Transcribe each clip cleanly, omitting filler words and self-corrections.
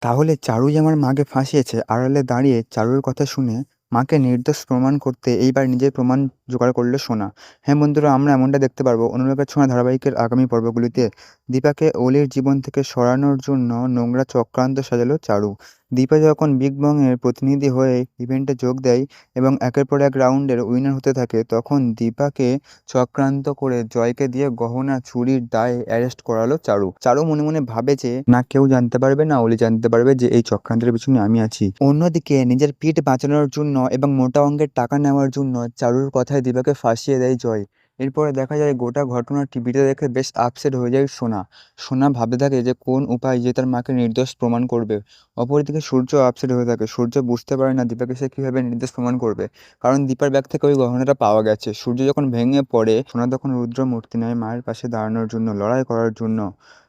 তাহলে চারুই আমার মাকে ফাঁসিয়েছে। আড়ালে দাঁড়িয়ে চারুর কথা শুনে মাকে নির্দোষ প্রমাণ করতে এইবার নিজের প্রমাণ জোগাড় করল সোনা। হ্যাঁ বন্ধুরা, আমরা এমনটা দেখতে পারবো অনুরাগের ছোঁয়া ধারাবাহিকের আগামী পর্বগুলিতে। দীপাকে অলির জীবন থেকে সরানোর জন্য নোংরা চক্রান্ত সাজালো চারু। দীপা যখন বিগ বং এর প্রতিনিধি হয়ে ইভেন্টে যোগ দেয় এবং একের পর এক রাউন্ডের উইনার হতে থাকে, তখন দীপাকে চক্রান্ত করে জয়কে দিয়ে গহনা চুরির দায়ে অ্যারেস্ট করালো চারু। চারু মনে মনে ভাবে যে না কেউ জানতে পারবে না অলি জানতে পারবে যে এই চক্রান্তের পিছনে আমি আছি। অন্যদিকে নিজের পিঠ বাঁচানোর জন্য এবং মোটা অঙ্কের টাকা নেওয়ার জন্য চারুর কথায় দীপাকে ফাঁসিয়ে দেয় জয়। এরপরে দেখা যায় গোটা ঘটনা টিভিতে দেখে বেশ আপসেট হয়ে যায় সোনা। সোনা ভাবতে থাকে যে কোন উপায় যে তার মাকে নির্দোষ প্রমাণ করবে। অপরদিকে সূর্য আপসেট হয়ে থাকে। সূর্য বুঝতে পারে না দীপাকে সে কিভাবে নির্দোষ প্রমাণ করবে, কারণ দীপার ব্যাগ থেকে ওই গহনাটা পাওয়া গেছে। সূর্য যখন ভেঙে পড়ে, সোনা তখন রুদ্র মূর্তি নেয় মায়ের পাশে দাঁড়ানোর জন্য, লড়াই করার জন্য।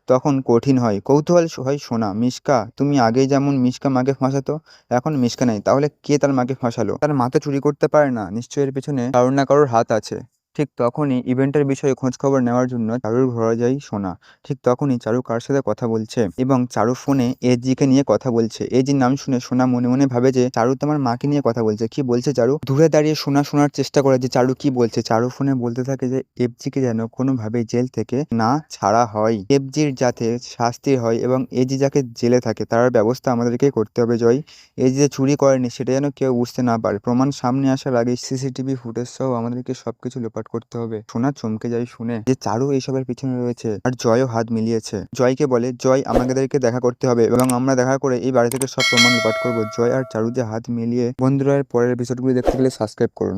তখন কঠিন হয়, কৌতূহল হয় সোনা। মিশকা, তুমি আগেই যেমন মিশকা মাকে ফাঁসাতো, এখন মিশকা নেই, তাহলে কে তার মাকে ফাঁসালো? তার মা তো চুরি করতে পারে না, নিশ্চয়ই এর পেছনে কারোর না কারোর হাত আছে। ঠিক তখনই ইভেন্টের বিষয়ে খোঁজ খবর নেওয়ার জন্য চারুর ঘরে যায় সোনা। ঠিক তখনই চারু কার সাথে কথা বলছে এবং চারু ফোনে এজিকে নিয়ে কথা বলছে। এজির নাম শুনে সোনা মনে মনে ভাবে যে চারু তো আমার মাকে নিয়ে কথা বলছে। কি বলছে চারু? দূরে দাঁড়িয়ে সোনা শোনার চেষ্টা করে যে চারু কি বলছে। চারু ফোনে বলতে থাকে যে এফজিকে যেন কোনোভাবেই জেল থেকে না ছাড়া হয়, এফজির যাতে শাস্তি হয় এবং এজি যাকে জেলে থাকে তার ব্যবস্থা আমাদেরকেই করতে হবে জয়। এজি যে চুরি করেনি সেটা যেন কেউ বুঝতে না পারে। প্রমাণ সামনে আসার আগে সিসিটিভি ফুটেজ সহ আমাদেরকে সবকিছু লোপাট করতে হবে। সোনা চমকে যায় শুনে যে চারু এইসবের পিছনে রয়েছে আর জয়ও হাত মিলিয়েছে। জয়কে বলে, জয় আমাদেরকে দেখা করতে হবে এবং আমরা দেখা করে এই বাড়ি থেকে সব প্রমাণ লোপাট করবো। জয় আর চারু যে হাত মিলিয়ে। বন্ধুরা, এর পরের এপিসোডগুলি দেখতে গেলে সাবস্ক্রাইব করুন।